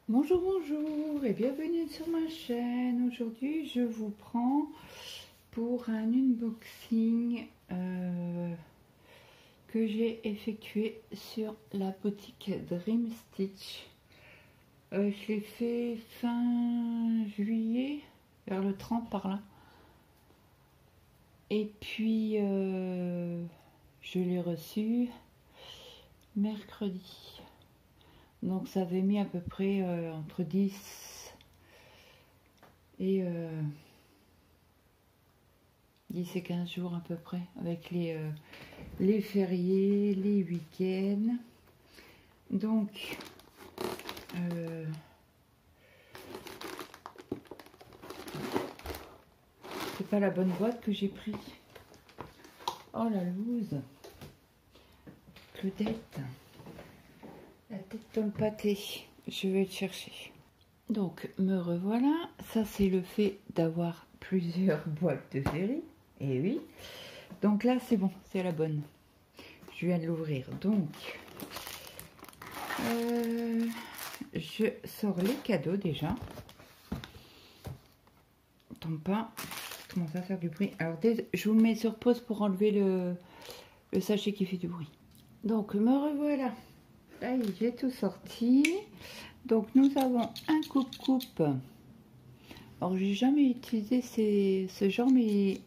Bonjour, bonjour et bienvenue sur ma chaîne. Aujourd'hui, je vous prends pour un unboxing que j'ai effectué sur la boutique Dream Stitch. Je l'ai fait fin juillet, vers le 30 par là. Et puis, je l'ai reçu mercredi. Donc ça avait mis à peu près entre 10 et 10 et 15 jours à peu près, avec les fériés, les week-ends. Donc c'est pas la bonne boîte que j'ai pris. Oh la loose, Claudette, la tête dans le pâté. Je vais le chercher. Donc me revoilà. Ça c'est le fait d'avoir plusieurs boîtes de féri. Et oui. Donc là c'est bon, c'est la bonne. Je viens de l'ouvrir. Donc je sors les cadeaux déjà. Attends pas. Comment ça faire du bruit? Alors je vous mets sur pause pour enlever le sachet qui fait du bruit. Donc me revoilà. Là j'ai tout sorti. Donc nous avons un coupe-coupe. Alors j'ai jamais utilisé ce genre, mais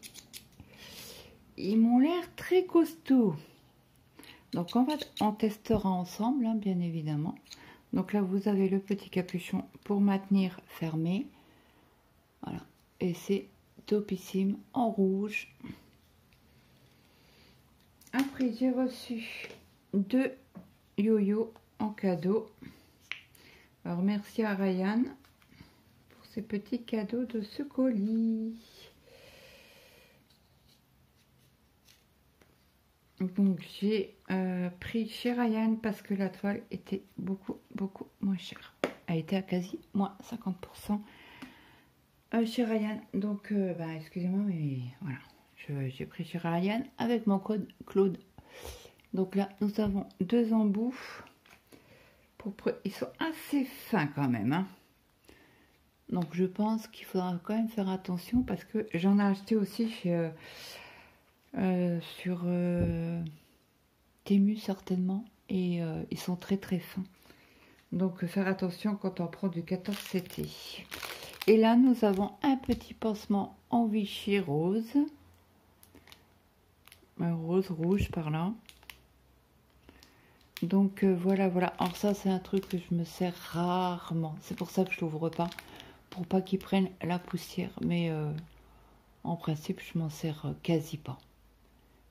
ils m'ont l'air très costauds. Donc en fait on testera ensemble, hein, bien évidemment. Donc là vous avez le petit capuchon pour maintenir fermé. Voilà. Et c'est topissime en rouge. Après j'ai reçu 2 yo-yo en cadeau. Alors merci à Ryan pour ces petits cadeaux de ce colis. Donc j'ai pris chez Ryan parce que la toile était beaucoup moins chère. Elle était à quasi moins 50% chez Ryan. Donc excusez-moi, mais voilà, j'ai pris chez Ryan avec mon code Claude. Donc là nous avons 2 embouts. Ils sont assez fins quand même, hein. Donc je pense qu'il faudra quand même faire attention parce que j'en ai acheté aussi chez sur Temu certainement, et ils sont très fins. Donc faire attention quand on prend du 14 CT. Et là nous avons un petit pansement en Vichy rose, un rose rouge par là. Donc voilà. Alors ça c'est un truc que je me sers rarement, c'est pour ça que je l'ouvre pas, pour pas qu'ils prennent la poussière, mais en principe je m'en sers quasi pas.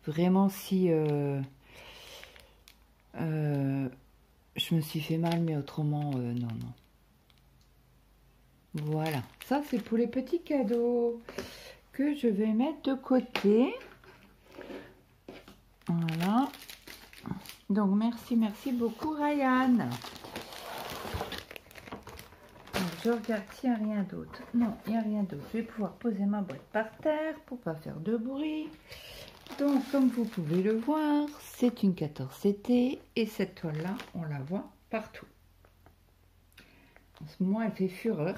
Vraiment si je me suis fait mal, mais autrement non. Voilà, ça c'est pour les petits cadeaux que je vais mettre de côté. Voilà. Donc merci beaucoup Ryan. Donc, je regarde s'il n'y a rien d'autre. Non, il n'y a rien d'autre. Je vais pouvoir poser ma boîte par terre pour pas faire de bruit. Donc comme vous pouvez le voir, c'est une 14 CT et cette toile là on la voit partout. En ce moment elle fait fureur.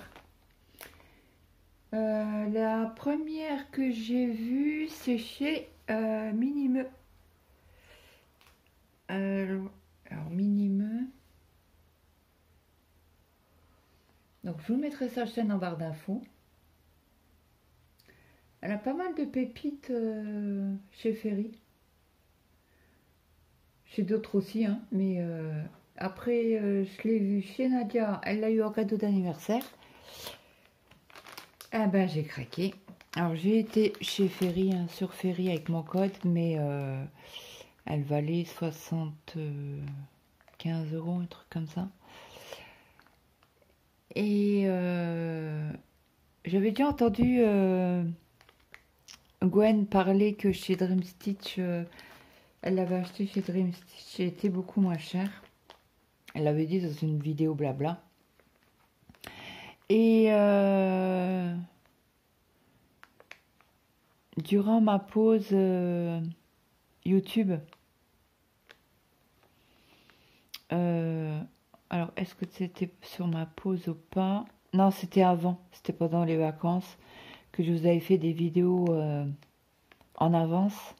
La première que j'ai vue c'est chez Minime. Alors Minime. Donc je vous mettrai sa chaîne en barre d'infos. Elle a pas mal de pépites chez Ferry. Chez d'autres aussi, hein, mais après je l'ai vue chez Nadia, elle l'a eu en cadeau d'anniversaire. Ah ben j'ai craqué. Alors j'ai été chez Ferry, hein, sur Ferry avec mon code, mais elle valait 75 €, un truc comme ça. Et j'avais déjà entendu Gwen parler que chez Dream Stitch, elle l'avait acheté chez Dream Stitch, elle était beaucoup moins cher. Elle l'avait dit dans une vidéo blabla. Et durant ma pause YouTube, Alors, est-ce que c'était sur ma pause ou pas? Non, c'était avant. C'était pendant les vacances que je vous avais fait des vidéos en avance.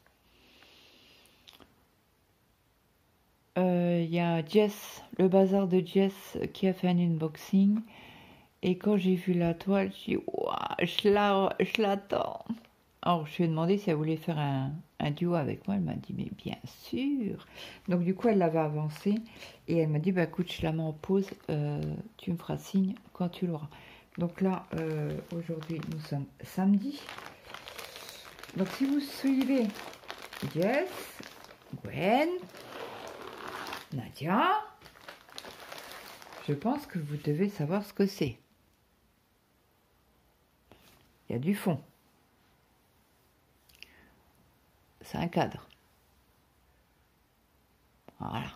Il y a Jess, le bazar de Jess, qui a fait un unboxing. Et quand j'ai vu la toile, j'ai dit, waouh, je l'attends. Alors, je lui ai demandé si elle voulait faire un duo avec moi. Elle m'a dit, mais bien sûr. Donc, du coup, elle l'avait avancé. Et elle m'a dit, bah écoute, je la mets en pause. Tu me feras signe quand tu l'auras. Donc là, aujourd'hui, nous sommes samedi. Donc, si vous suivez Jess, Gwen, Nadia, je pense que vous devez savoir ce que c'est. Il y a du fond. C'est un cadre. Voilà.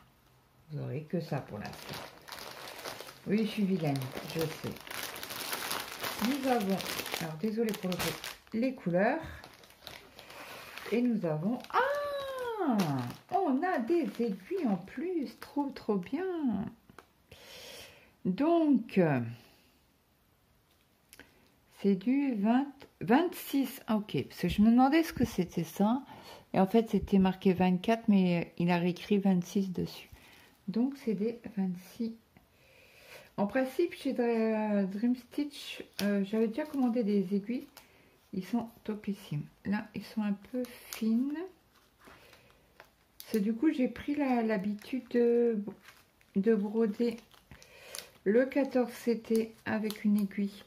Vous n'aurez que ça pour l'instant. Oui, je suis vilaine, je sais. Nous avons, alors désolé pour les couleurs. Et nous avons, ah, on a des aiguilles en plus, trop bien. Donc, c'est du 26, ok, parce que je me demandais ce que c'était ça. Et en fait, c'était marqué 24, mais il a réécrit 26 dessus. Donc, c'est des 26. En principe, chez Dream Stitch, j'avais déjà commandé des aiguilles. Ils sont topissimes. Là, ils sont un peu fines. C'est du coup, j'ai pris l'habitude de broder le 14 CT avec une aiguille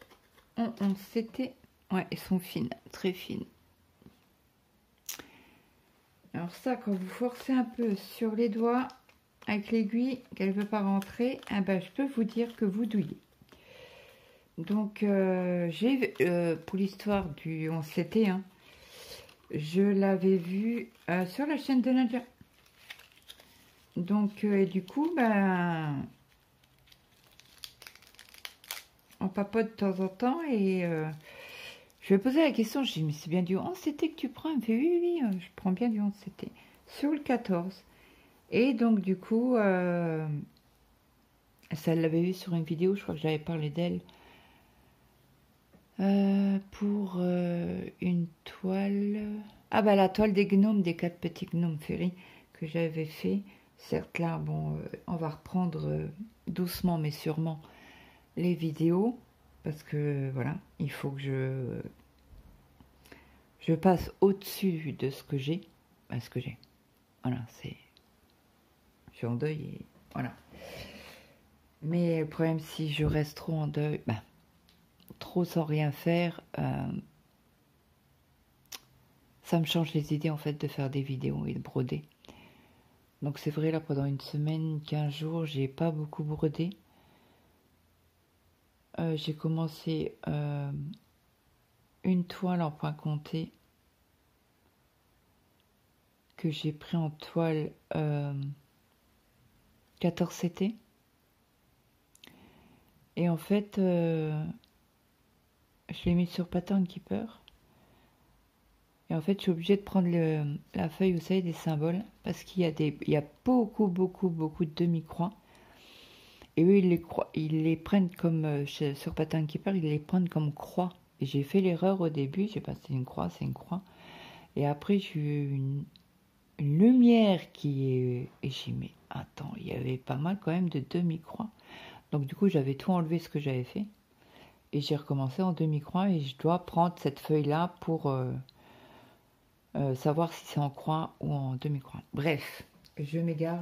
en 11 CT. Ouais, elles sont fines, très fines. Alors ça, quand vous forcez un peu sur les doigts avec l'aiguille, qu'elle ne veut pas rentrer, eh ben, je peux vous dire que vous douillez. Donc, j'ai pour l'histoire du 11 CT, hein, je l'avais vu sur la chaîne de Nadia. Donc, du coup, ben, on papote de temps en temps et je lui ai posé la question. Je lui ai dit, mais c'est bien du 11 CT que tu prends? Elle me fait, oui, je prends bien du 11 CT. Sur le 14. Et donc, du coup, ça, elle l'avait vu sur une vidéo, je crois que j'avais parlé d'elle. Pour une toile... Ah bah la toile des gnomes, des 4 petits gnomes féeries que j'avais fait. Certes là, bon, on va reprendre doucement mais sûrement les vidéos. Parce que voilà, il faut que je passe au-dessus de ce que j'ai. Ce que j'ai. Voilà, c'est... Je suis en deuil et voilà. Mais le problème, si je reste trop en deuil... Ben, trop sans rien faire, ça me change les idées en fait de faire des vidéos et de broder. Donc c'est vrai, là pendant une semaine, 15 jours, j'ai pas beaucoup brodé. J'ai commencé une toile en point compté que j'ai pris en toile 14 CT. Et en fait, je l'ai mis sur Pattern Keeper. Et en fait, je suis obligée de prendre la feuille, vous savez, des symboles. Parce qu'il y a beaucoup de demi-croix. Et eux, ils les prennent comme, sur Pattern Keeper, ils les prennent comme croix. Et j'ai fait l'erreur au début, j'ai passé une croix, c'est une croix. Et après, j'ai eu une lumière qui est... Et j'ai dit, mais attends, il y avait pas mal quand même de demi-croix. Donc du coup, j'avais tout enlevé ce que j'avais fait. Et j'ai recommencé en demi-croix et je dois prendre cette feuille-là pour... savoir si c'est en croix ou en demi-croix. Bref, je m'égare.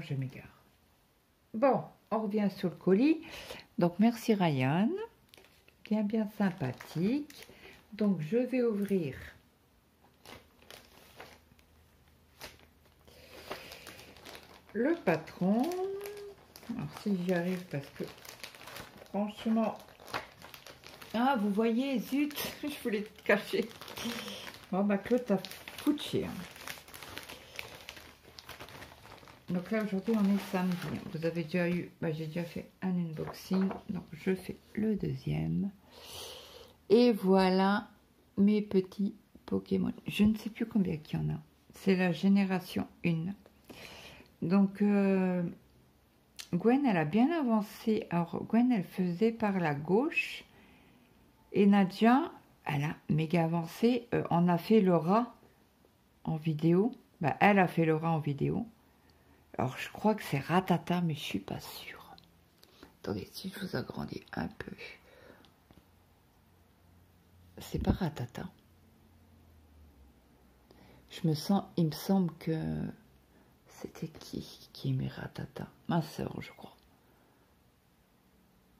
Bon, on revient sur le colis. Donc, merci Ryan. Bien sympathique. Donc, je vais ouvrir le patron. Alors, si j'y arrive, parce que franchement... Ah, vous voyez, zut, je voulais te cacher. Bon, bah, Claude, t'as foutu. Donc là, aujourd'hui, on est samedi. Vous avez déjà eu... Bah, j'ai déjà fait un unboxing. Donc, je fais le deuxième. Et voilà mes petits Pokémon. Je ne sais plus combien qu'il y en a. C'est la génération 1. Donc, Gwen, elle a bien avancé. Alors, Gwen, elle faisait par la gauche. Et Nadia, elle a méga avancé. On a fait le rat en vidéo. Bah, elle a fait le rat en vidéo. Alors, je crois que c'est Ratata, mais je suis pas sûre. Attendez, si je vous agrandis un peu. C'est pas Ratata. Il me semble que c'était qui aimait Ratata? Ma soeur, je crois.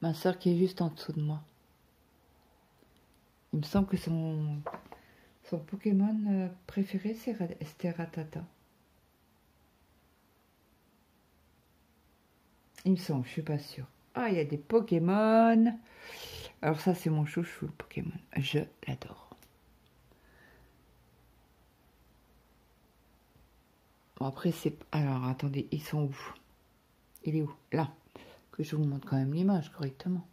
Ma soeur qui est juste en dessous de moi. Il me semble que son Pokémon préféré, c'était Ratata. Il me semble, je suis pas sûre. Ah, il y a des Pokémon. Alors ça, c'est mon chouchou, le Pokémon. Je l'adore. Bon, après, c'est... Alors, attendez, ils sont où? Il est où? Là. Que je vous montre quand même l'image correctement.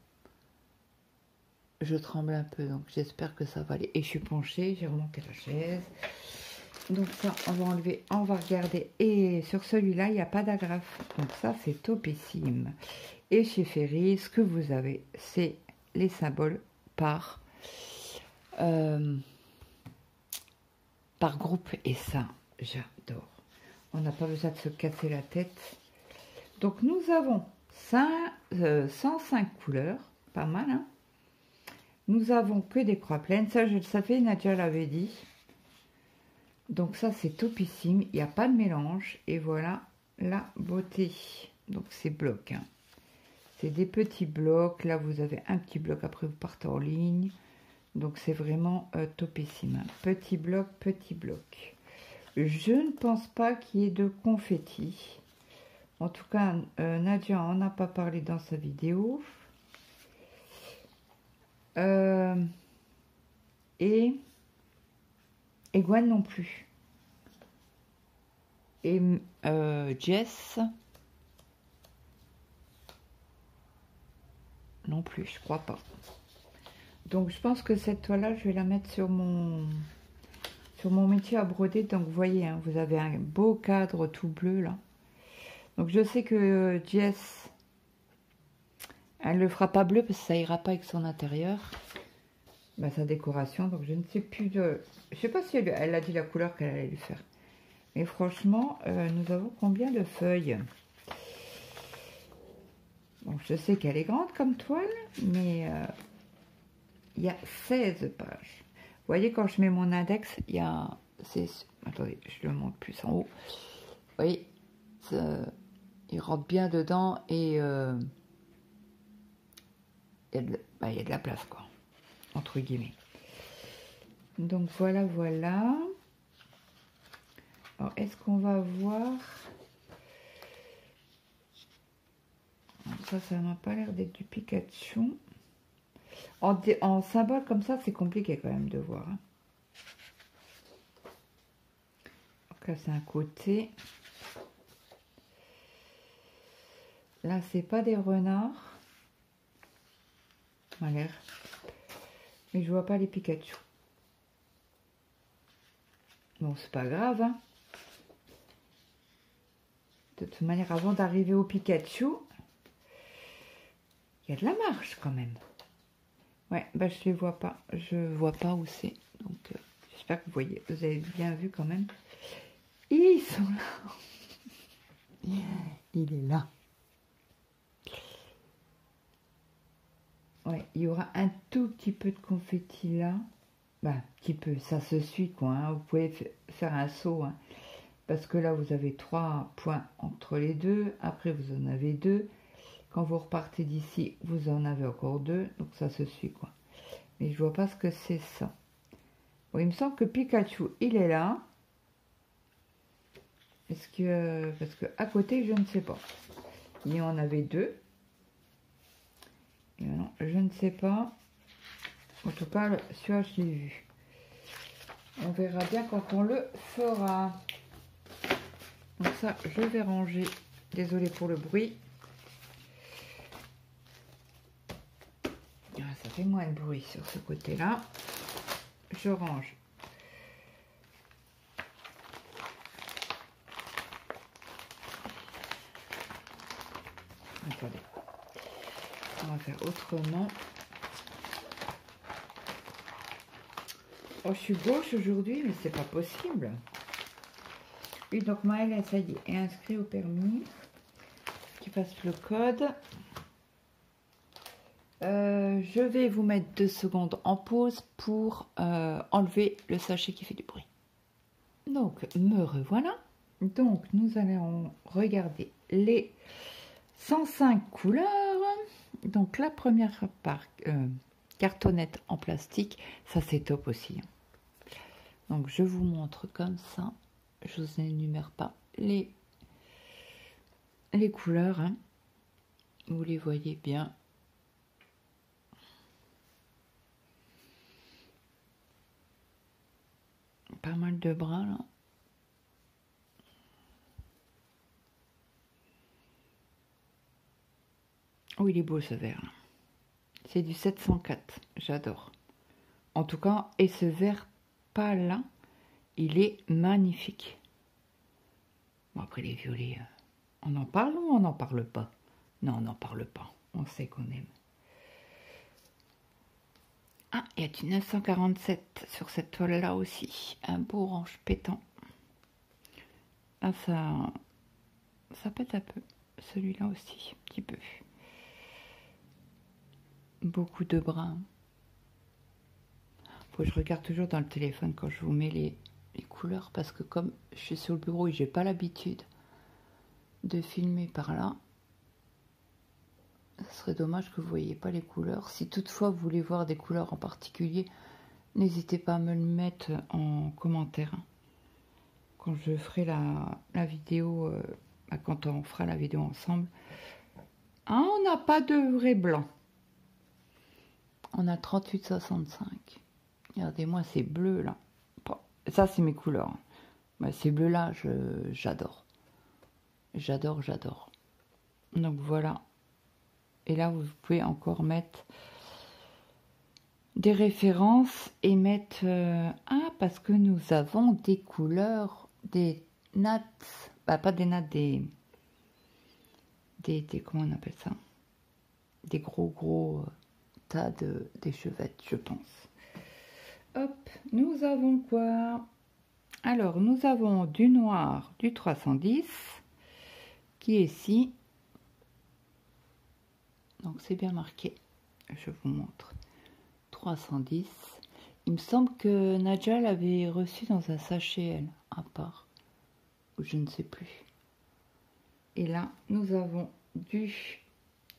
Je tremble un peu, donc j'espère que ça va aller. Et je suis penchée, j'ai remonté la chaise. Donc ça, on va enlever, on va regarder. Et sur celui-là, il n'y a pas d'agrafe. Donc ça, c'est topissime. Et chez Ferry, ce que vous avez, c'est les symboles par groupe. Et ça, j'adore. On n'a pas besoin de se casser la tête. Donc nous avons 105 couleurs, pas mal, hein. Nous avons que des croix pleines, ça je le savais, Nadia l'avait dit. Donc ça c'est topissime, il n'y a pas de mélange. Et voilà la beauté. Donc c'est blocs, hein. C'est des petits blocs, là vous avez un petit bloc, après vous partez en ligne. Donc c'est vraiment topissime, hein. Petit bloc, petit bloc. Je ne pense pas qu'il y ait de confetti. En tout cas, Nadia n'en a pas parlé dans sa vidéo. Et Gwen non plus. Et Jess non plus, je crois pas. Donc je pense que cette toile-là, je vais la mettre sur mon métier à broder. Donc vous voyez, hein, vous avez un beau cadre tout bleu là. Donc je sais que Jess, elle le fera pas bleu parce que ça ira pas avec son intérieur. Bah, sa décoration, donc je ne sais plus de... Je sais pas si elle a dit la couleur qu'elle allait lui faire. Mais franchement, nous avons combien de feuilles? Bon, je sais qu'elle est grande comme toile, mais il y a 16 pages. Vous voyez, quand je mets mon index, il y a... Attendez, je le montre plus en haut. Vous voyez, il rentre bien dedans et il y a de la place, quoi. Entre guillemets. Donc voilà, voilà. Alors, est-ce qu'on va voir... Ça m'a pas l'air d'être du Pikachu. En symbole comme ça, c'est compliqué quand même de voir, hein. Donc là, c'est un côté. Là, c'est pas des renards. Ça a l'air. Mais je vois pas les Pikachu. Bon, c'est pas grave, hein. De toute manière, avant d'arriver au Pikachu, il y a de la marche quand même. Ouais, bah je les vois pas. Je vois pas où c'est. Donc, j'espère que vous voyez. Vous avez bien vu quand même. Ils sont là. Il est là. Ouais, il y aura un tout petit peu de confetti là. Bah, un petit peu, ça se suit quoi, hein. Vous pouvez faire un saut, hein. Parce que là, vous avez 3 points entre les deux. Après, vous en avez 2. Quand vous repartez d'ici, vous en avez encore 2. Donc, ça se suit, quoi. Mais je vois pas ce que c'est, ça. Bon, il me semble que Pikachu, il est là. Est-ce que... Parce que à côté, je ne sais pas. Il y en avait 2. Et non, je ne sais pas. En tout cas, celui-là, je l'ai vu. On verra bien quand on le fera. Donc ça, je vais ranger. Désolée pour le bruit. Ça fait moins de bruit sur ce côté-là. Je range. faire autrement. Oh, je suis gauche aujourd'hui, mais c'est pas possible. Et donc Maëlle, ça y est inscrit au permis. Qui passe le code. Je vais vous mettre 2 secondes en pause pour enlever le sachet qui fait du bruit. Donc, me revoilà. Donc, nous allons regarder les 105 couleurs. Donc, la première par cartonnette en plastique, ça c'est top aussi. Donc, je vous montre comme ça. Je vous énumère pas les couleurs. Hein. Vous les voyez bien. Pas mal de bras là. Oh, il est beau ce vert. C'est du 704. J'adore. En tout cas, et ce vert pâle là, il est magnifique. Bon, après les violets, on en parle ou on n'en parle pas? Non, on n'en parle pas. On sait qu'on aime. Ah, il y a du 947 sur cette toile là aussi. Un beau orange pétant. Ah, ça pète un peu. Celui-là aussi, un petit peu. Beaucoup de brun. Faut que je regarde toujours dans le téléphone quand je vous mets les couleurs parce que comme je suis sur le bureau et j'ai pas l'habitude de filmer par là, ce serait dommage que vous voyez pas les couleurs. Si toutefois vous voulez voir des couleurs en particulier, n'hésitez pas à me le mettre en commentaire. Quand je ferai la vidéo, quand on fera la vidéo ensemble. Ah, on n'a pas de vrai blanc. On a 38,65. Regardez-moi ces bleus là. Ça, c'est mes couleurs. Ces bleus là, j'adore. J'adore. Donc voilà. Et là, vous pouvez encore mettre des références et mettre... parce que nous avons des couleurs, des nattes. Pas des nattes, des comment on appelle ça? Des gros tas d'échevettes, je pense. Hop, nous avons quoi? Alors, nous avons du noir, du 310, qui est ici. Donc, c'est bien marqué. Je vous montre. 310. Il me semble que Nadja l'avait reçu dans un sachet, elle, à part. Ou je ne sais plus. Et là, nous avons du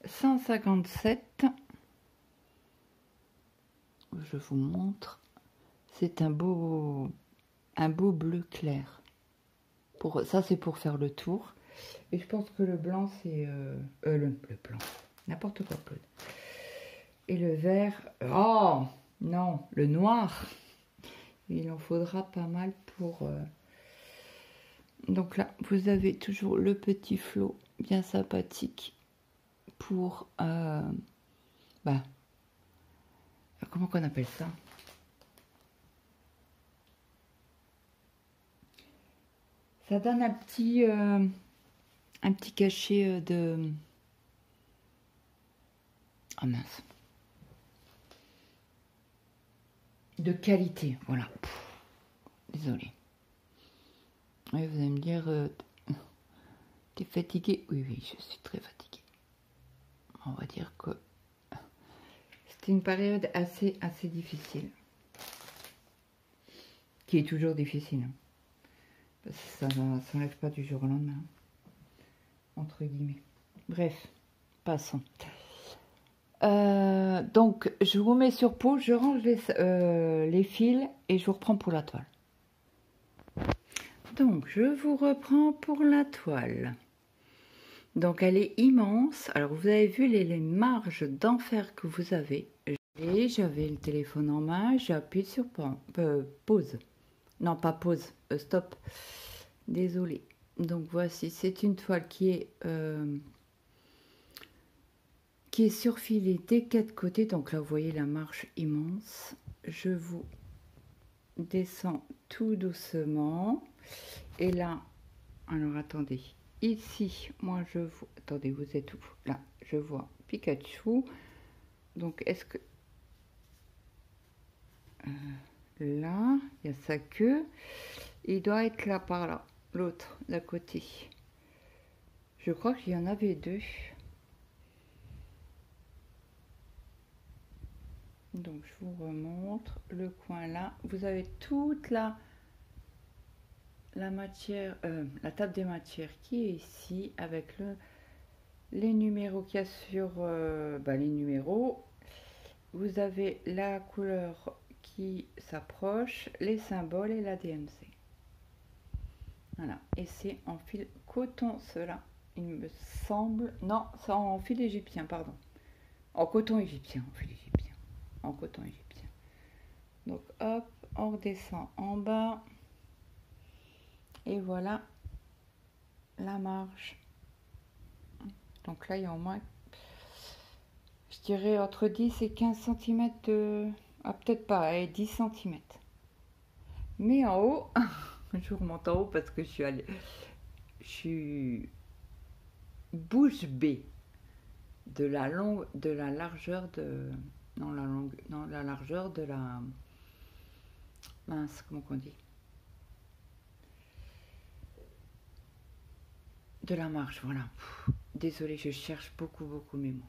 157. Je vous montre. C'est un beau bleu clair. Ça, c'est pour faire le tour. Et je pense que le blanc, c'est... le blanc. N'importe quoi, Claude. Et le vert... Oh non, le noir. Il en faudra pas mal pour... Donc là, vous avez toujours le petit flot bien sympathique pour... comment qu'on appelle ça? Ça donne un petit cachet de... Oh mince. De qualité, voilà. Désolée. Et vous allez me dire, t'es fatiguée? Oui, je suis très fatiguée. On va dire que c'était une période assez difficile. Qui est toujours difficile. Parce que ça n'enlève pas du jour au lendemain. Entre guillemets. Bref, passons. Donc, je vous mets sur pause, je range les fils et je vous reprends pour la toile. Donc, je vous reprends pour la toile. Donc, elle est immense. Alors, vous avez vu les marges d'enfer que vous avez. Et j'avais le téléphone en main, j'ai appuyé sur pause. Non, pas pause, stop. Désolée. Donc, voici, c'est une toile qui est surfilée des 4 côtés. Donc là, vous voyez la marge immense. Je vous descends tout doucement. Et là, alors attendez, ici, moi je vois, attendez, vous êtes où? Là, je vois Pikachu. Donc, est-ce que... là, il y a sa queue. Il doit être là, par là. L'autre, d'à côté. Je crois qu'il y en avait deux. Donc, je vous remontre le coin là. Vous avez toute la matière, la table des matières qui est ici avec les numéros qu'il y a sur les numéros. Vous avez la couleur qui s'approche, les symboles et la DMC. Voilà, et c'est en fil coton cela, il me semble. Non, c'est en fil égyptien, pardon. En coton égyptien, en fil égyptien. En coton égyptien. Donc hop, on redescend en bas. Et voilà la marge. Donc là, il y a au moins, je dirais, entre 10 et 15 cm de... Ah, peut-être pas, 10 cm. Mais en haut, je remonte en haut parce que je suis bouche bée de la largeur de... Non, la largeur de la... Mince, comment qu'on dit? De la marge, voilà. Désolée, je cherche beaucoup mes mots.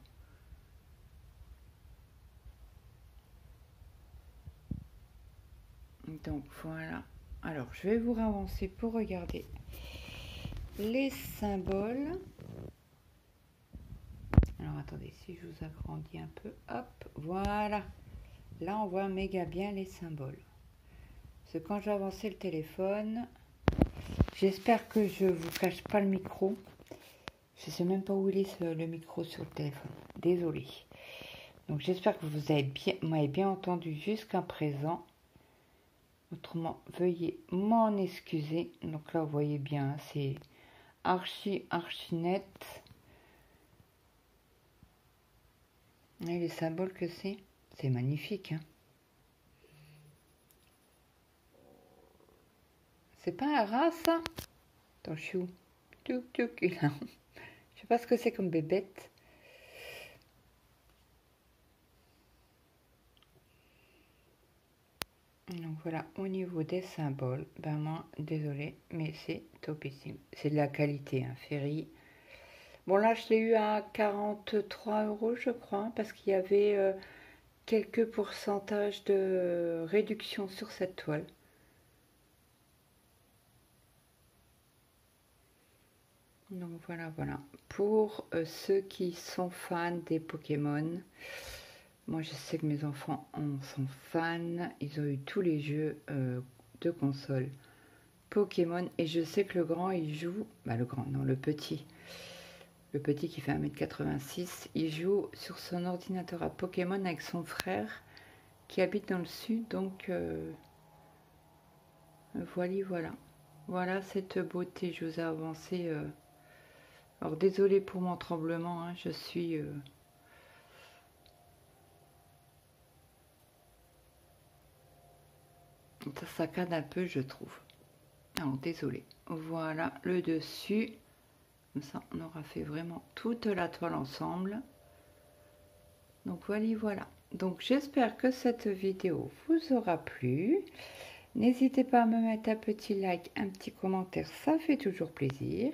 Donc voilà. Alors, je vais vous avancer pour regarder les symboles. Alors, attendez, si je vous agrandis un peu, hop, voilà. Là, on voit méga bien les symboles. Parce que quand j'ai avancé le téléphone, j'espère que je vous cache pas le micro. Je sais même pas où il est le micro sur le téléphone. Désolée. Donc, j'espère que vous m'avez bien entendu jusqu'à présent. Autrement, veuillez m'en excuser. Donc là, vous voyez bien, c'est archi net. Et les symboles que c'est magnifique. Hein. C'est pas un rat, ça? Attends, je suis où? Je sais pas ce que c'est comme bébête. Donc voilà, au niveau des symboles, ben moi, désolé, mais c'est topissime. C'est de la qualité, hein, Ferry. Bon, là, je l'ai eu à 43 €, je crois, parce qu'il y avait quelques pourcentages de réduction sur cette toile. Donc voilà. Pour ceux qui sont fans des Pokémon, moi je sais que mes enfants en sont fans. Ils ont eu tous les jeux de console Pokémon. Et je sais que le grand, il joue... le petit. Le petit qui fait 1,86 m, il joue sur son ordinateur à Pokémon avec son frère qui habite dans le sud. Donc voilà. Voilà cette beauté. Je vous ai avancé... Alors désolé pour mon tremblement, hein, je suis... Ça saccade un peu, je trouve. Alors désolé. Voilà le dessus. Comme ça, on aura fait vraiment toute la toile ensemble. Donc voilà. Donc j'espère que cette vidéo vous aura plu. N'hésitez pas à me mettre un petit like, un petit commentaire, ça fait toujours plaisir.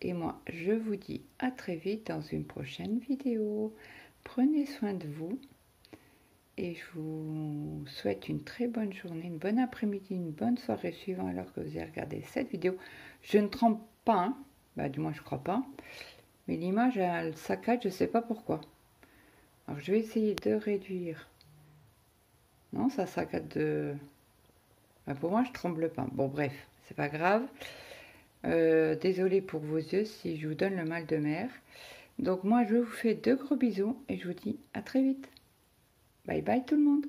Et moi, je vous dis à très vite dans une prochaine vidéo. Prenez soin de vous. Et je vous souhaite une très bonne journée, une bonne après-midi, une bonne soirée suivant alors que vous avez regardé cette vidéo. Je ne trempe pas, hein. Du moins je crois pas. Mais l'image, elle saccade, je ne sais pas pourquoi. Alors je vais essayer de réduire. Non, ça saccade de... pour moi, je tremble pas. Bon, bref, c'est pas grave. Désolée pour vos yeux si je vous donne le mal de mer. Donc moi, je vous fais de gros bisous et je vous dis à très vite. Bye bye tout le monde.